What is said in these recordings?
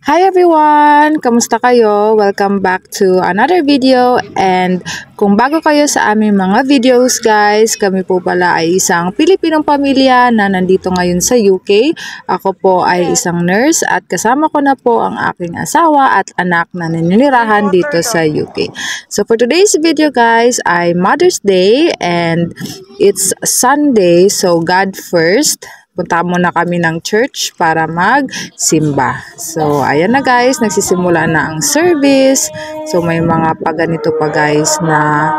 Hi everyone! Kamusta kayo? Welcome back to another video, and kung bago kayo sa aming mga videos guys, kami po pala ay isang Pilipinong pamilya na nandito ngayon sa UK. Ako po ay isang nurse at kasama ko na po ang aking asawa at anak na naninirahan dito sa UK. So for today's video guys ay Mother's Day and it's Sunday, so God first. Punta muna kami ng church para magsimba. So, ayan na guys, nagsisimula na ang service. So, may mga paganito pa guys na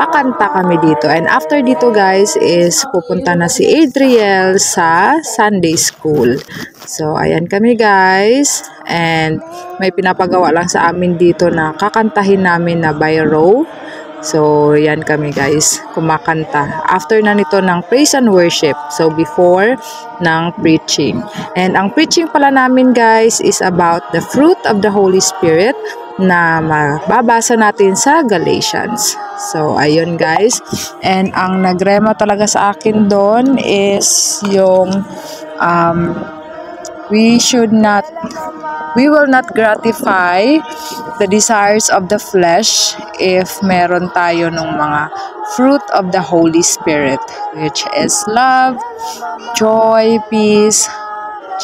pakanta kami dito. And after dito guys is pupunta na si Adriel sa Sunday school. So, ayan kami guys. And may pinapagawa lang sa amin dito na kakantahin namin na by row. So, yan kami guys, kumakanta. After na nito ng praise and worship. So, before ng preaching. And ang preaching pala namin guys is about the fruit of the Holy Spirit na mababasa natin sa Galatians. So, ayun guys. And ang nagrema talaga sa akin doon is yung we will not gratify the desires of the flesh if meron tayo ng mga fruit of the Holy Spirit, which is love, joy, peace,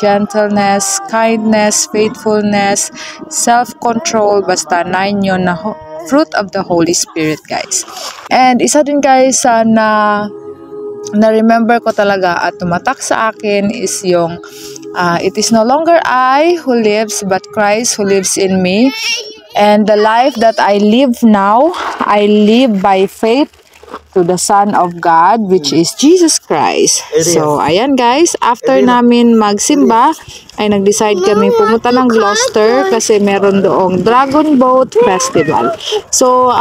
gentleness, kindness, faithfulness, self-control. Basta 9 yun na fruit of the Holy Spirit guys. And isa din guys na-remember ko talaga at tumatak sa akin is yung it is no longer I who lives but Christ who lives in me. And the life that I live now, I live by faith to the Son of God, which is Jesus Christ. So, ayan guys, after namin magsimba, ay nag-decide kami pumunta ng Gloucester kasi meron doong Dragon Boat Festival. So,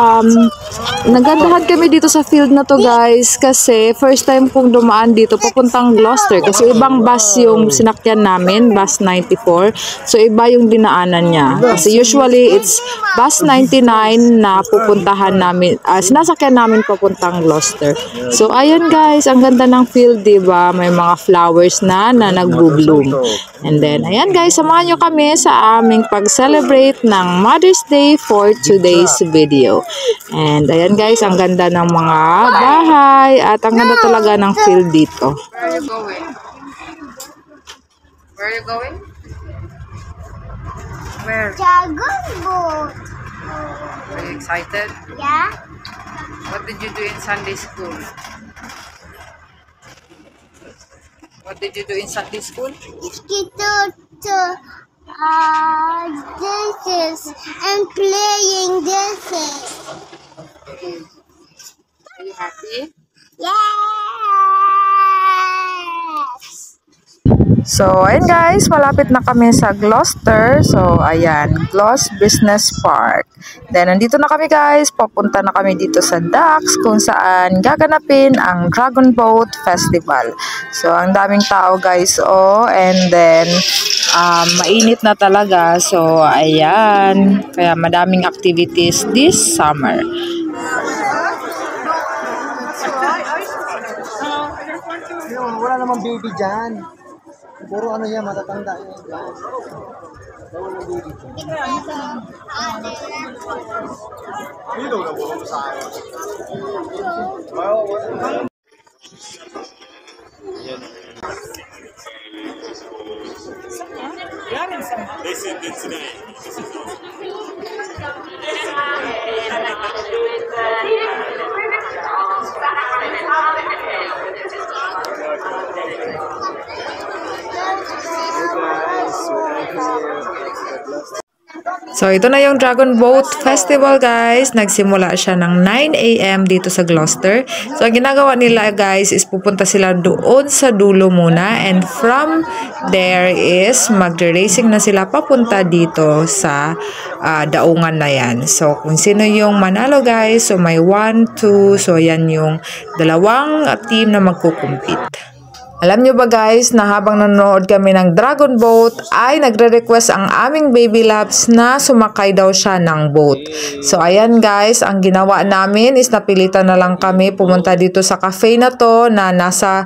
nagandahan kami dito sa field na to guys kasi first time kong dumaan dito papuntang Gloucester kasi ibang bus yung sinakyan namin, bus 94. So, iba yung dinaanan niya. Kasi usually, it's bus 99 na pupuntahan namin, sinasakyan namin papuntang Gloucester. So, ayun guys, ang ganda ng field, diba? May mga flowers na nagbo-bloom. And then, ayan guys, samahan nyo kami sa aming pag-celebrate ng Mother's Day for today's video. And ayan guys, ang ganda ng mga bahay at ang ganda talaga ng field dito. Where are you going? Where are you going? Where? Dragon boat. Are you excited? Yeah. What did you do in Sunday school? What did you do in Sunday school? Dishes and playing dishes. Are you happy? Yes. So, ayan guys, malapit na kami sa Gloucester. So, ayan, Glos Business Park. Then, nandito na kami guys, papunta na kami dito sa docks kung saan gaganapin ang Dragon Boat Festival. So, ang daming tao guys, and then, mainit na talaga. So, ayan, kaya madaming activities this summer. Wala namang baby dyan. Puro ano yan, matatanda yan. Wala namang baby dyan. So, ito na yung Dragon Boat Festival, guys. Nagsimula siya ng 9 AM dito sa Gloucester. So, ang ginagawa nila, guys, is pupunta sila doon sa dulo muna. And from there is magre-racing na sila papunta dito sa daungan na yan. So, kung sino yung manalo, guys, so may 1, 2. So, yan yung dalawang team na magkukumpit. Alam nyo ba guys na habang nanonood kami ng Dragon Boat ay nagre-request ang aming baby loves na sumakay daw siya ng boat. So ayan guys, ang ginawa namin is napilitan na lang kami pumunta dito sa cafe na to na nasa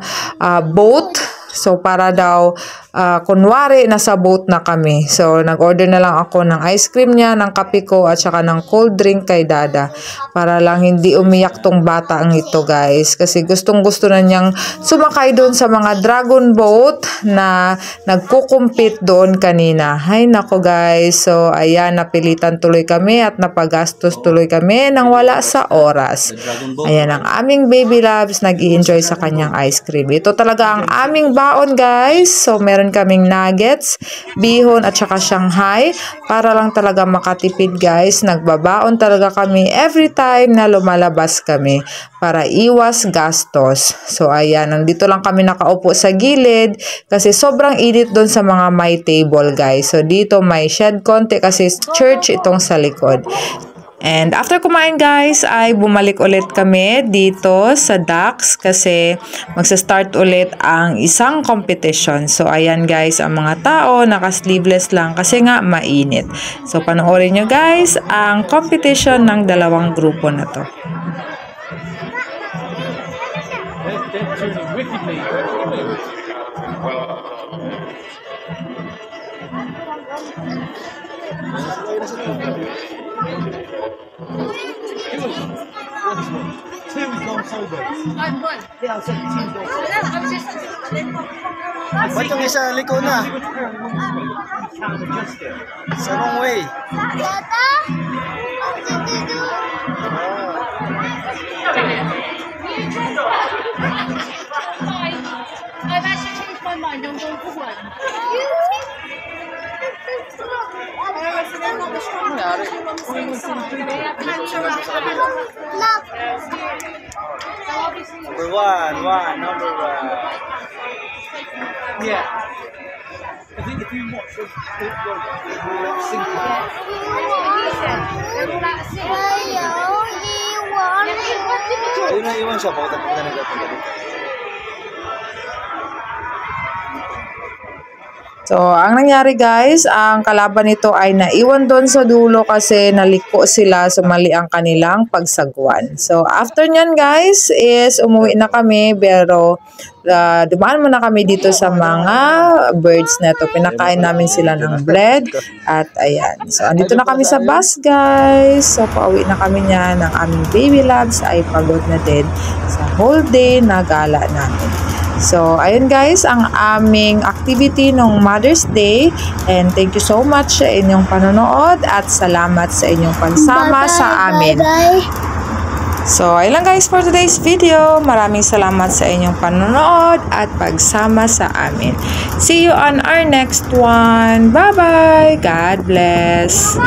boat. So para daw kunwari nasa boat na kami. So nag-order na lang ako ng ice cream niya, ng kape ko at saka ng cold drink kay Dada. Para lang hindi umiyak tong bata ang ito guys. Kasi gustong-gusto na niyang sumakay doon sa mga dragon boat na nagkukumpit doon kanina. Hay nako guys. So ayan, napilitan tuloy kami at napagastos tuloy kami nang wala sa oras. Ayan ang aming baby loves, nag-i-enjoy sa kanyang ice cream. Ito talaga ang aming baon guys. So meron kaming nuggets, bihon at saka Shanghai para lang talaga makatipid guys. Nagbabaon talaga kami every time na lumalabas kami para iwas gastos. So ayan, nandito lang kami nakaupo sa gilid kasi sobrang init doon sa mga may table guys. So dito may shed konti kasi church itong sa likod. And after kumain guys ay bumalik ulit kami dito sa docks kasi magsa-start ulit ang isang competition. So ayan guys, ang mga tao naka-sleeveless lang kasi nga mainit. So panoorin nyo guys ang competition ng dalawang grupo na to. Ba't yung isa liko na? Sa wrong way. Tata? What did you do? I've actually changed my mind. I'm going for one. Number one, number one. Yeah. I think if you watch the ayun na iwan siya, pakita na natin. So, ang nangyari guys, ang kalaban nito ay naiwan doon sa dulo kasi naliko sila, sumali ang kanilang pagsagwan. So, after nyan guys is umuwi na kami pero dumaan muna kami dito sa mga birds na to. Pinakain namin sila ng bread at ayan. So, andito na kami sa bus guys. So, pauwi na kami niyan. Ang aming baby loves ay pagod na din sa whole day na gala namin. So, ayun guys, ang aming activity ng Mother's Day. And thank you so much sa inyong panonood at salamat sa inyong pagsama sa amin. So, ayun lang guys for today's video. Maraming salamat sa inyong panonood at pagsama sa amin. See you on our next one. Bye-bye! God bless!